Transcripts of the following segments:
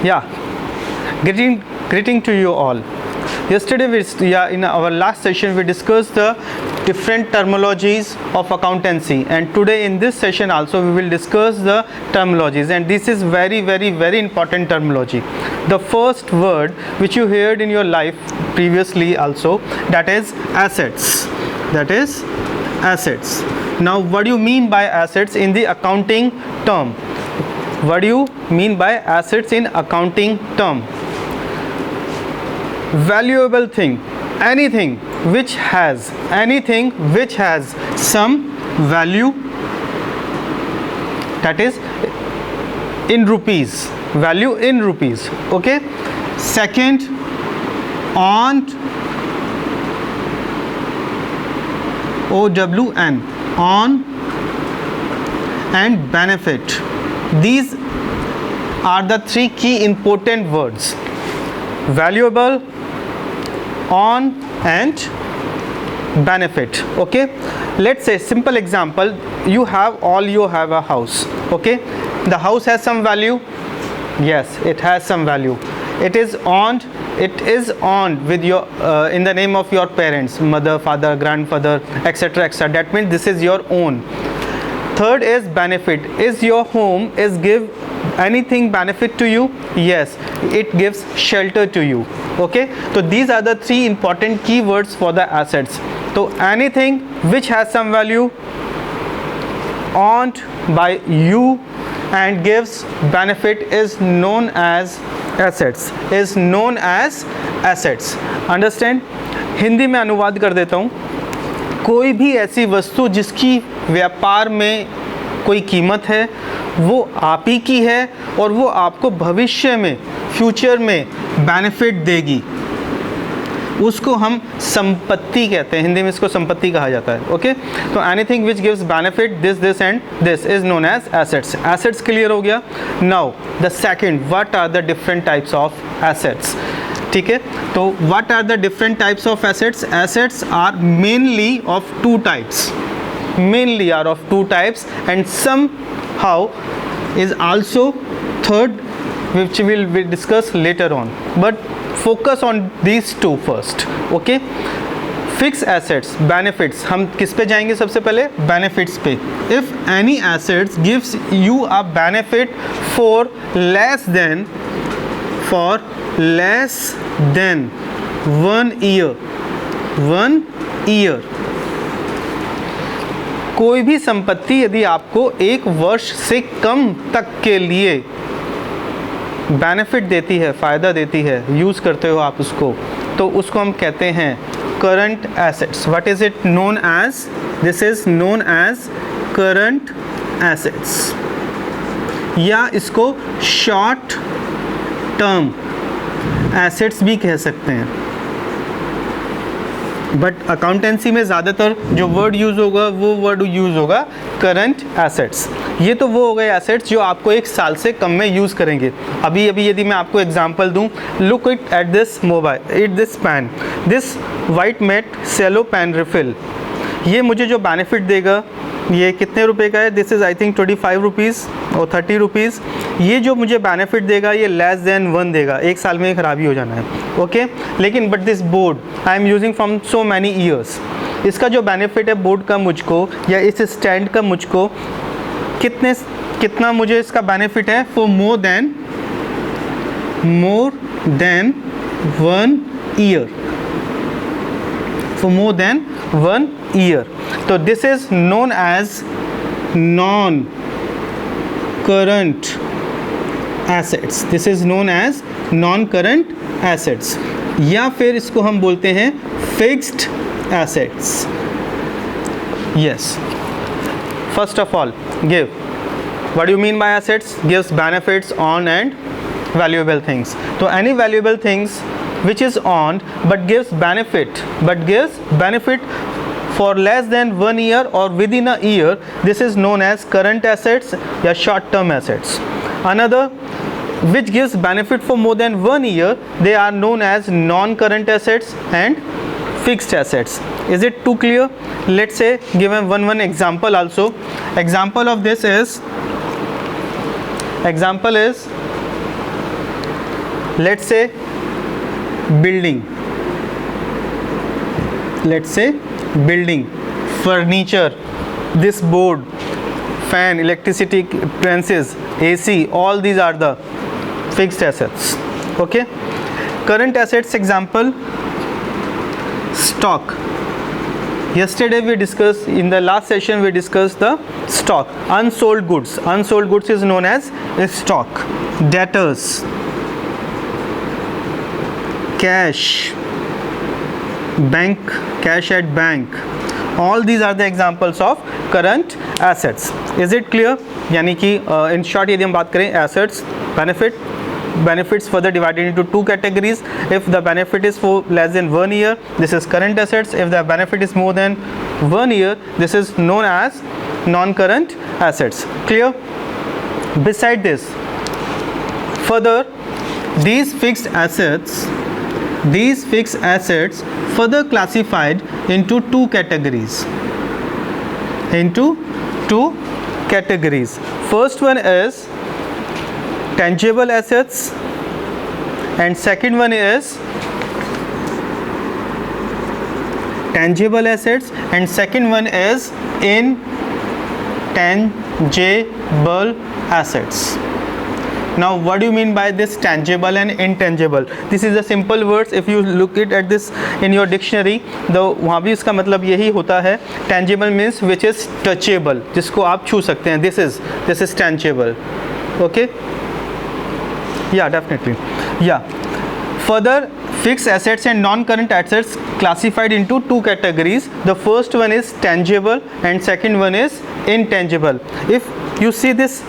Yeah, greeting to you all. Yesterday, in our last session, we discussed the different terminologies of accountancy, and today in this session also we will discuss the terminologies, and this is very important terminology. The first word which you heard in your life previously also, that is assets. That is assets. Now, what do you mean by assets in the accounting term? What do you mean by assets in accounting term? Valuable thing, anything which has some value, that is in rupees, value in rupees. Okay. Second, on OWN, on and benefit. These are the three key important words: valuable, on and benefit. Okay, let's say simple example, you have a house. Okay, the house has some value. Yes, it has some value. It is owned with your in the name of your parents, mother, father, grandfather, etc. That means this is your own. Third is benefit. Is your home give anything benefit to you? Yes, it gives shelter to you. Okay, so these are the three important keywords for the assets. So anything which has some value, owned by you and gives benefit is known as assets. Understand? Hindi में अनुवाद कर देता हूँ. कोई भी ऐसी वस्तु जिसकी व्यापार में कोई कीमत है, वो आप ही की है और वो आपको भविष्य में, फ्यूचर में बेनिफिट देगी, उसको हम संपत्ति कहते हैं. हिंदी में इसको संपत्ति कहा जाता है. ओके, तो anything which gives benefit, this and this is known as assets. Assets clear हो गया. Now the second, what are the different types of assets. ठीक है, तो what are the different types of assets. Assets are mainly of two types, and somehow is also third, which we will discuss later on, but focus on these two first. Okay, fix assets, benefits. हम किस पे जाएंगे सबसे पहले? Benefits पे. If any assets gives you a benefit for less than 1 year. कोई भी संपत्ति यदि आपको 1 वर्ष से कम तक के लिए बेनिफिट देती है, फ़ायदा देती है, यूज़ करते हो आप उसको, तो उसको हम कहते हैं current assets. What is it known as? This is known as current assets, या इसको शॉर्ट टर्म एसेट्स भी कह सकते हैं. बट अकाउंटेंसी में ज़्यादातर जो वर्ड यूज़ होगा वो वर्ड यूज़ होगा करंट एसेट्स. ये तो वो हो गए एसेट्स जो आपको 1 साल से कम में यूज़ करेंगे. अभी यदि मैं आपको एग्जांपल दूं, look it at this mobile, it this pen, this white matt cello pen refill. ये मुझे जो बेनिफिट देगा, ये कितने रुपए का है? This is I think 25 rupees और 30 रुपीज़. ये जो मुझे बेनिफिट देगा ये लेस देन 1 देगा. 1 साल में ख़राबी हो जाना है. ओके, लेकिन but this board I am using from so many years. इसका जो बेनिफिट है बोर्ड का मुझको, या इस स्टैंड का मुझको, कितना मुझे इसका बेनिफिट है? For more than 1 year. For more than 1 year. So this is known as non-current assets. This is known as non-current assets. या फिर इसको हम बोलते हैं fixed assets. Yes. First of all, give. What do you mean by assets? Gives benefits on and valuable things. So any valuable things which is owned but gives benefit for less than 1 year or within a year, this is known as current assets or short term assets. Another which gives benefit for more than 1 year, they are known as non current assets and fixed assets. Is it too clear? Let's say give one example also. Example of this is let's say building, furniture, this board, fan, electricity appliances, AC, all these are the fixed assets. Okay, current assets example, stock. Yesterday we discussed, in the last session we discussed the stock. Unsold goods is known as stock. Debtors, cash, bank, cash at bank, all these are the examples of current assets. Is it clear? यानी कि in short यदि हम बात करें assets, benefits further divided into two categories. If the benefit is for less than 1 year, this is current assets. If the benefit is more than 1 year, this is known as non-current assets. Clear? Beside this, further these fixed assets further classified into two categories. First one is tangible assets, and second one is intangible assets. Now what do you mean by this tangible and intangible? This is a simple words. If you look it at this in your dictionary, वहाँ भी इसका मतलब यही होता है. Tangible means which is touchable, जिसको आप छू सकते हैं. This is tangible. Okay? Yeah, definitely. Yeah. Further, fixed assets and non-current assets classified into two categories. The first one is tangible and second one is intangible. If you see this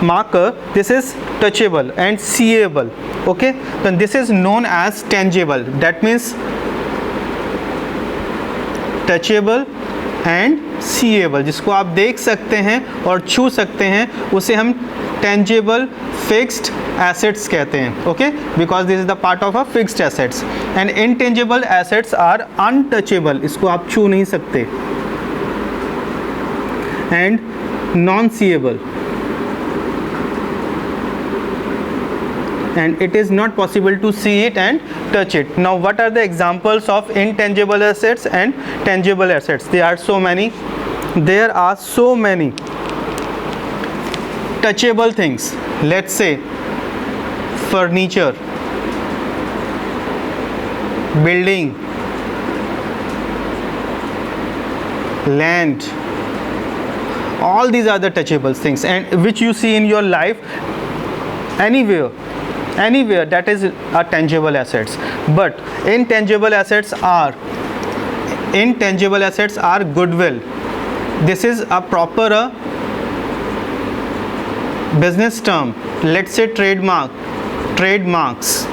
marker, this is touchable and seeable. Okay, then this is known as tangible. That means touchable and seeable, जिसको आप देख सकते हैं और छू सकते हैं, उसे हम tangible fixed assets कहते हैं. Okay, because this is the part of a fixed assets. And intangible assets are untouchable, इसको आप छू नहीं सकते, and non-seeable, and it is not possible to see it and touch it. Now what are the examples of intangible assets and tangible assets? There are so many. Touchable things, let's say furniture, building, land, all these are the touchable things, and which you see in your life anywhere, that is a tangible assets. But intangible assets are goodwill. This is a proper business term. Let's say trademarks,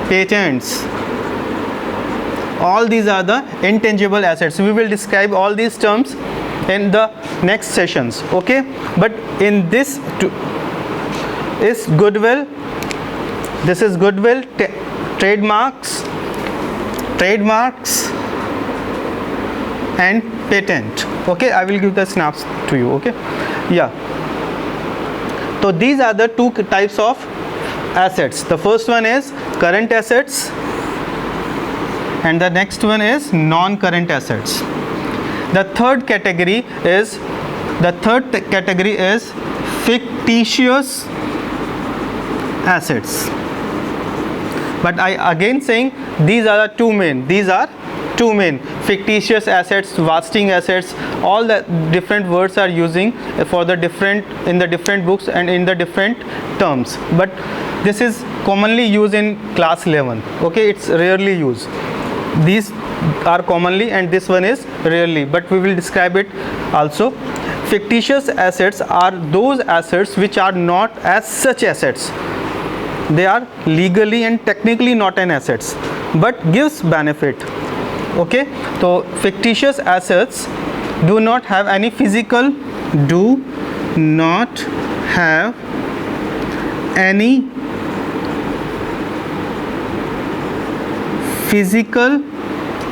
patents, all these are the intangible assets. We will describe all these terms in the next sessions. Okay, but in this is goodwill. This is goodwill, trademarks and patent. Okay, I will give the snaps to you. Okay, yeah. So these are the two types of assets. The first one is current assets and the next one is non-current assets. The third category is fictitious assets. But I again saying these are two main. Fictitious assets, vasting assets, all the different words are using for the different in the different books and in the different terms. But this is commonly used in class 11. Okay, it's rarely used. These are commonly and this one is rarely, but we will describe it also. Fictitious assets are those assets which are not as such assets. They are legally and technically not an assets, but gives benefit. Okay, so fictitious assets do not have any physical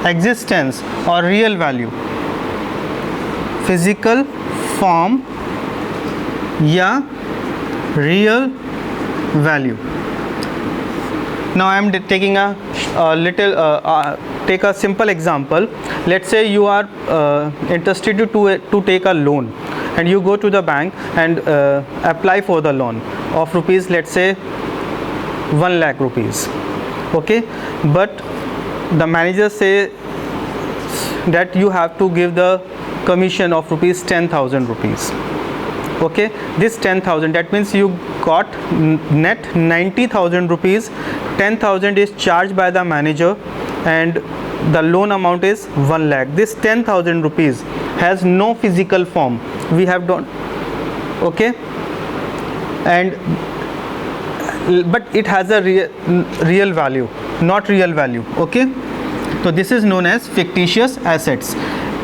existence or real value, physical form या real value. Now I am taking a take a simple example. Let's say you are interested to take a loan, and you go to the bank and apply for the loan of rupees, let's say 1 lakh rupees. Okay, but the manager say that you have to give the commission of rupees 10,000 rupees. Okay, this 10,000, that means you got net 90,000 rupees. 10,000 is charged by the manager and the loan amount is 1 lakh. This 10,000 rupees has no physical form, we have done. Okay, and but it has a real value, not real value. Okay, so this is known as fictitious assets.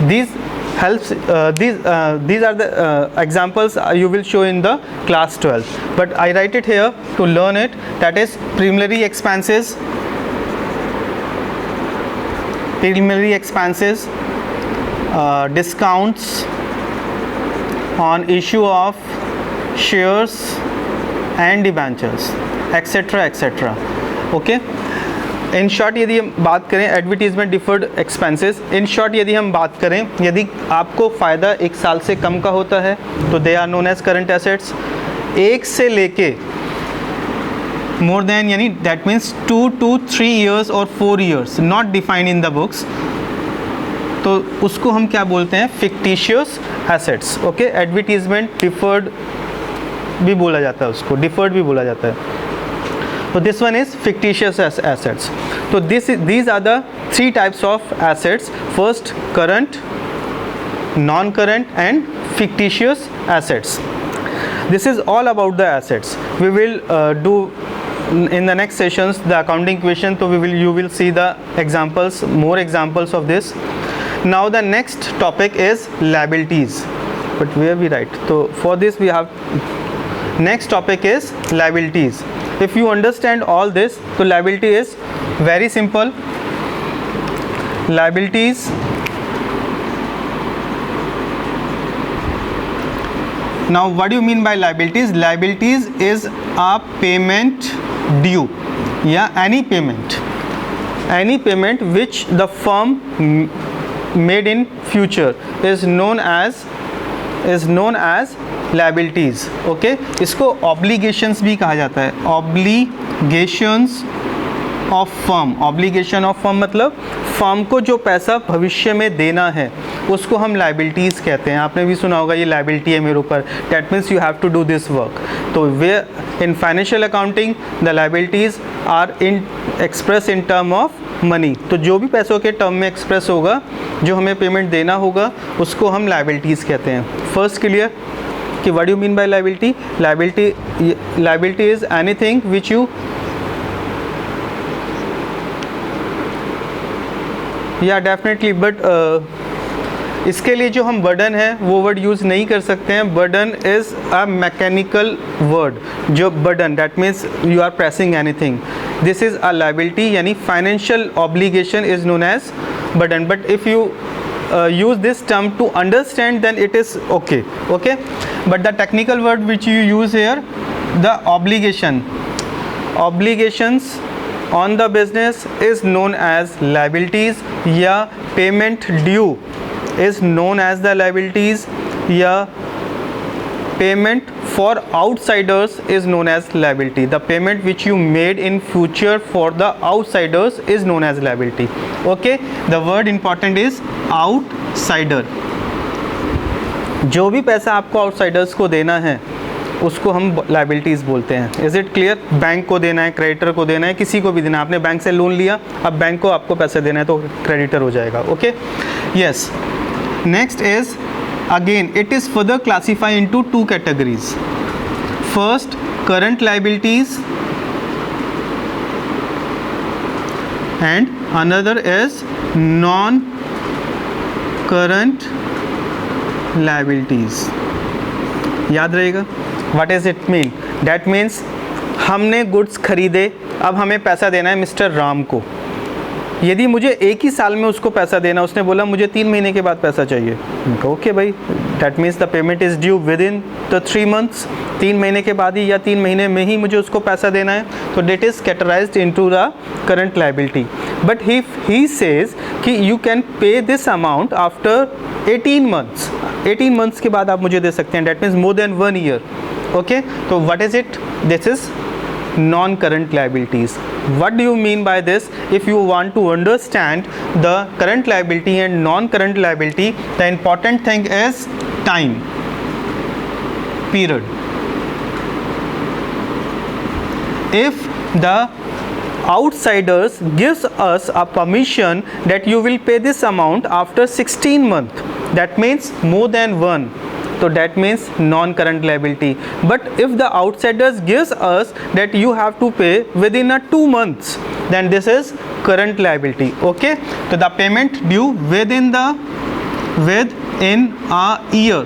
These helps these are the examples you will show in the class 12, but I write it here to learn it. That is preliminary expenses, discounts on issue of shares and debentures, etc etc. Okay, in short यदि हम बात करें advertisement deferred expenses, in short यदि हम बात करें, यदि आपको फ़ायदा 1 साल से कम का होता है तो they are known as current assets. 1 से लेके मोर देन, यानी दैट मीन्स 2 to 3 years और 4 years not defined in the books, तो उसको हम क्या बोलते हैं? Fictitious assets. Okay, advertisement deferred भी बोला जाता है, उसको डिफर्ड भी बोला जाता है. So this one is fictitious assets. So these are the 3 types of assets. First, current, non-current and fictitious assets. This is all about the assets. We will do in the next sessions the accounting question. So you will see the examples, more examples of this. Now the next topic is liabilities. But where we write? So for this we have, next topic is liabilities. If you understand all this, so liability is very simple. Liabilities now, what do you mean by liabilities? Liabilities is a payment due, yeah, any payment which the firm made in future is known as liabilities. Okay, इसको obligations भी कहा जाता है. Obligations of firm. Obligation of firm मतलब firm को जो पैसा भविष्य में देना है उसको हम लाइबिलिटीज़ कहते हैं. आपने भी सुना होगा ये लाइबिलिटी है मेरे ऊपर, that means you have to do this work. तो way in financial accounting the liabilities are in express in term of money. तो जो भी पैसों के टर्म में एक्सप्रेस होगा, जो हमें पेमेंट देना होगा, उसको हम लाइबिलिटीज़ कहते हैं. फर्स्ट क्लियर कि what do you mean by liability? Liability is anything which you, या डेफिनेटली, बट इसके लिए जो हम बर्डन है वो वर्ड यूज़ नहीं कर सकते हैं. Burden is a mechanical word. जो burden, that means you are pressing anything. This is a liability, यानी financial obligation is known as burden. But if you use this term to understand, then it is okay. But the technical word which you use here, the obligations on the business is known as liabilities, या payment due is known as the liabilities, या payment for outsiders is known as liability. The payment which you made in future for the outsiders is known as liability. Okay, the word important is outsider. जो भी पैसा आपको outsiders को देना है उसको हम लाइबिलिटीज़ बोलते हैं. Is it clear? बैंक को देना है, क्रेडिटर को देना है, किसी को भी देना है. आपने बैंक से लोन लिया, अब बैंक को आपको पैसे देना है तो क्रेडिटर हो जाएगा. Okay, yes. Next is, again it is further classified into 2 categories. First, current liabilities, and another is non current liabilities. याद रहेगा. What does it mean? That means हमने गुड्स खरीदे, अब हमें पैसा देना है मिस्टर राम को. यदि मुझे 1 ही साल में उसको पैसा देना, उसने बोला मुझे 3 महीने के बाद पैसा चाहिए, ओके भाई that means the payment is due with in the 3 months, 3 महीने के बाद ही या 3 महीने में ही मुझे उसको पैसा देना है, तो debt is categorised into the current liability. But he says कि you can pay this amount after 18 months, 18 months के बाद आप मुझे दे सकते हैं, debt means more than 1 year. Okay, तो what is it? This is non-current liabilities. What do you mean by this? If you want to understand the current liability and non-current liability, the important thing is time period. If the outsiders gives us a permission that you will pay this amount after 16 months, that means more than one, so that means non-current liability. But if the outsiders gives us that you have to pay within 2 months, then this is current liability. Okay, so the payment due within a year,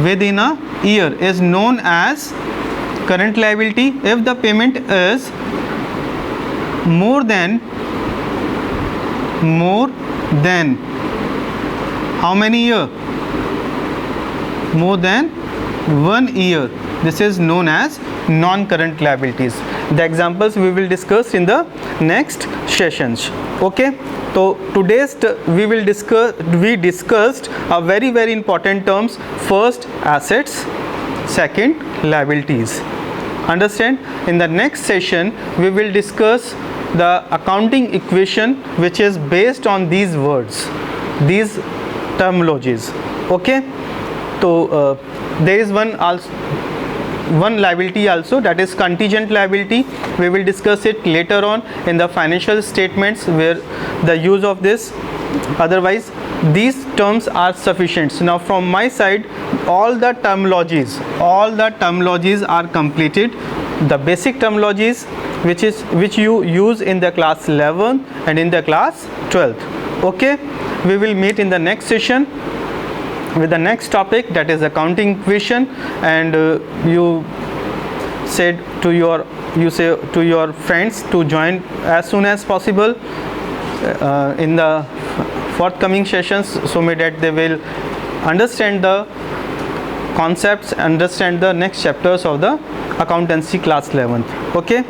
within a year is known as current liability. If the payment is more than how many year? More than 1 year, this is known as non-current liabilities. The examples we will discuss in the next sessions. Okay, so today's we discussed a very important terms. First, assets, second, liabilities. Understand? In the next session we will discuss the accounting equation which is based on these words, these terminologies. Okay, so there is one liability also, that is contingent liability. We will discuss it later on in the financial statements where the use of this. Otherwise these terms are sufficient. So now from my side all the terminologies are completed. The basic terminologies which you use in the class 11 and in the class 12. Okay, we will meet in the next session with the next topic, that is accounting equation. And you say to your friends to join as soon as possible in the forthcoming sessions, so that they will understand the concepts, understand the next chapters of the accountancy class 11th. Okay.